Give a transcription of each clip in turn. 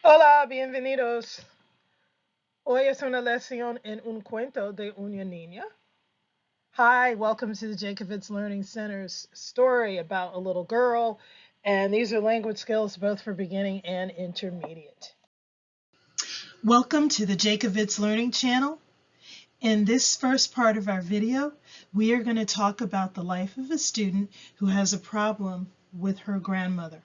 Hola, bienvenidos. Hoy es una lección en un cuento de una niña. Hi, welcome to the Jacobitz Learning Center's story about a little girl, and these are language skills both for beginning and intermediate. Welcome to the Jacobitz Learning Channel. In this first part of our video, we are going to talk about the life of a student who has a problem with her grandmother.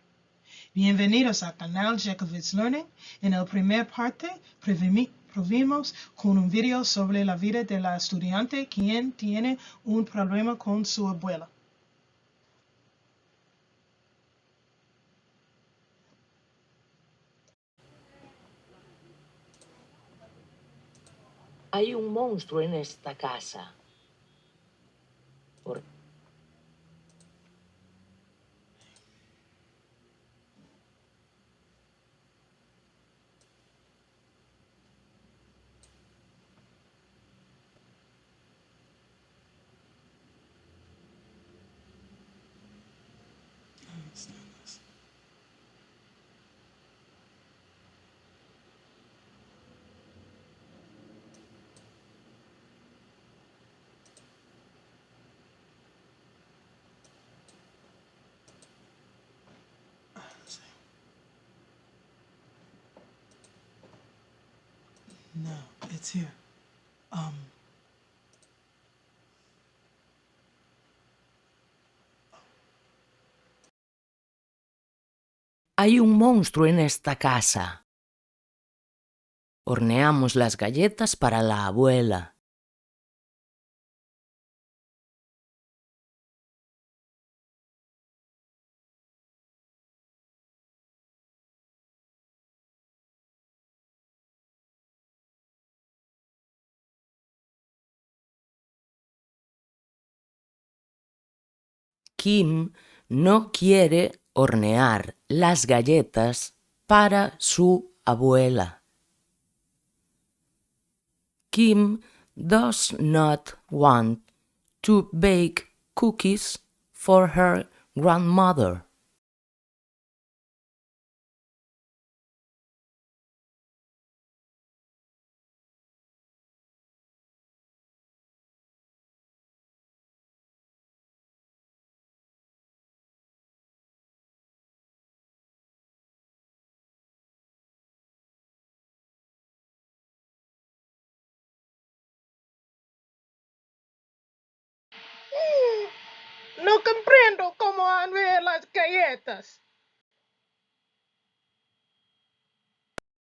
Bienvenidos al canal Jacobitz Learning. En la primera parte, provimos con un video sobre la vida de la estudiante quien tiene un problema con su abuela. Hay un monstruo en esta casa. Por... No, it's here. Hay un monstruo en esta casa. Horneamos las galletas para la abuela. Kim no quiere hornear las galletas para su abuela. Kim does not want to bake cookies for her grandmother. No comprendo cómo honrear las galletas.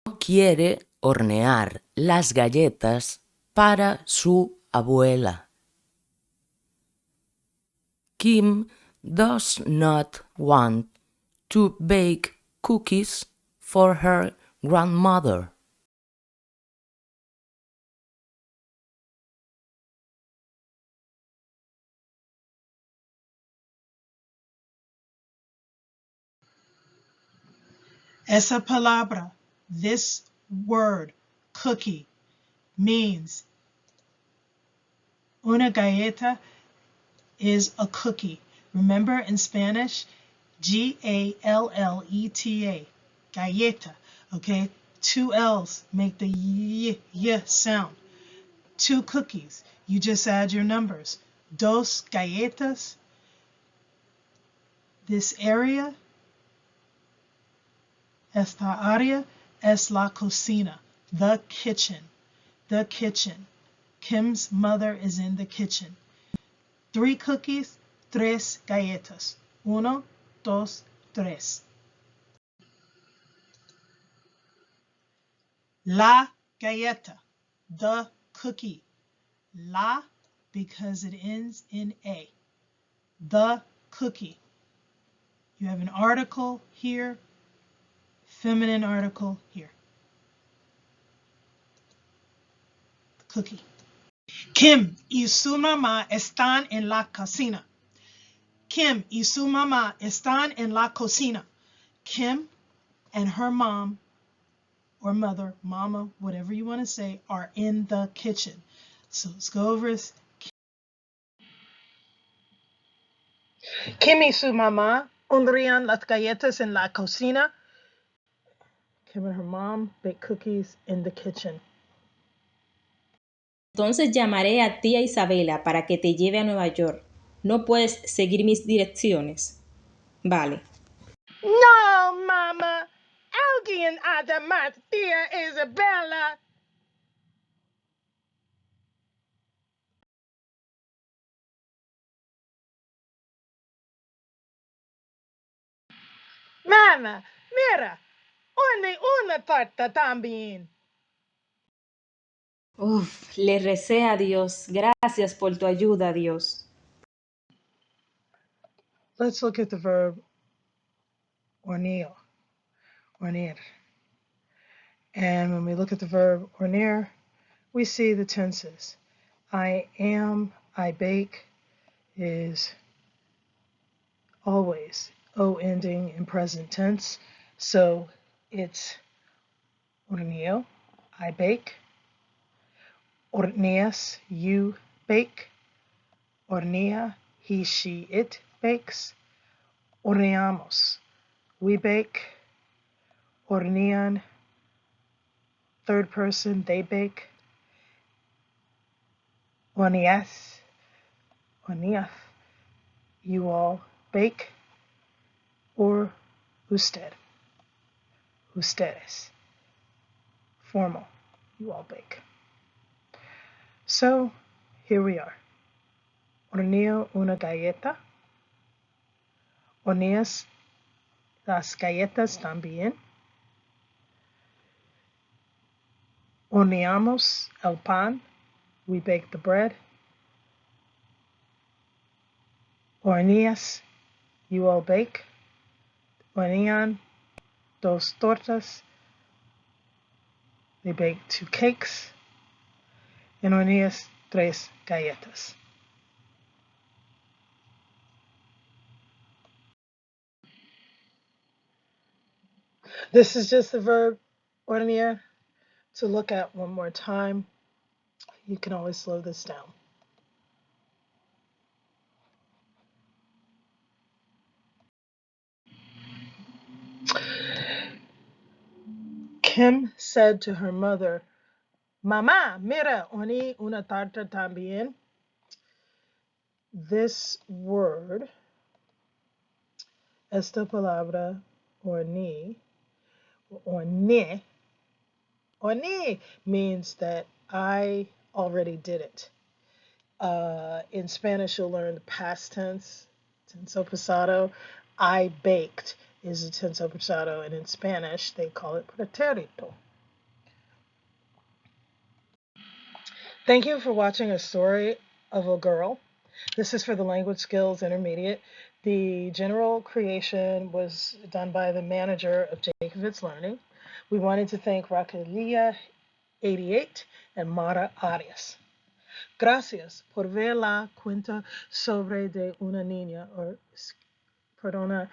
No quiere hornear las galletas para su abuela. Kim does not want to bake cookies for her grandmother. Esa palabra, this word, cookie, means una galleta is a cookie. Remember in Spanish, Galleta, galleta, okay? Two L's make the y sound. Two cookies. You just add your numbers. Dos galletas. This area, esta área, es la cocina, the kitchen, the kitchen. Kim's mother is in the kitchen. 3 cookies, 3 galletas. 1, 2, 3. La galleta, the cookie. La, because it ends in A. The cookie. You have an article here, feminine article here. The cookie. Kim y su mamá están en la cocina. Kim y su mamá están en la cocina. Kim and her mom or mother, mama, whatever you want to say, are in the kitchen. So let's go over this. Kim y su mamá honrean las galletas en la cocina. Kim and her mom bake cookies in the kitchen. Entonces llamaré a tía Isabela para que te lleve a Nueva York. ¿No puedes seguir mis direcciones? Vale. No, Mama. Alguien además, tía Isabella. Mama, mira, honey una tarta también. Uf, le recé a Dios. Gracias por tu ayuda, Dios. Let's look at the verb hornear. Hornear. And when we look at the verb hornear, we see the tenses. I am, I bake is always O ending in present tense. So it's horneo, I bake. Horneas, you bake. Hornea, he, she, it bakes. Horneamos, we bake. Hornean, third person, they bake. Horneas, horneaf, you all bake. Or usted, ustedes, formal, you all bake. So here we are. Horneo una galleta. Horneas las galletas también. Horneamos el pan. We bake the bread. Horneas, you all bake. Hornean dos tortas. They bake 2 cakes. And horneas tres galletas. This is just the verb hornear to look at one more time. You can always slow this down. Kim said to her mother, Mamá, mira, horneé una tarta también. This word, esta palabra, horneé, horneé, horneé means that I already did it. In Spanish, you'll learn the past tense, tenso pasado. I baked is a tenso pasado, and in Spanish, they call it pretérito. Thank you for watching a story of a girl. This is for the Language Skills Intermediate. The general creation was done by the manager of Jacobit's Learning. We wanted to thank Raquelia88 and Mara Arias. Gracias por ver la cuenta sobre de una niña, or, perdona,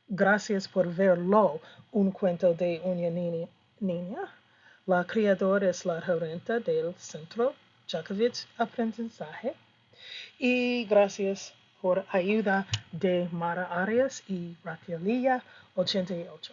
gracias por verlo, un cuento de una niña. La creadora es la gerente del Centro Jacobit's Aprendizaje. Y gracias por ayuda de Mara Arias y Raquelia88.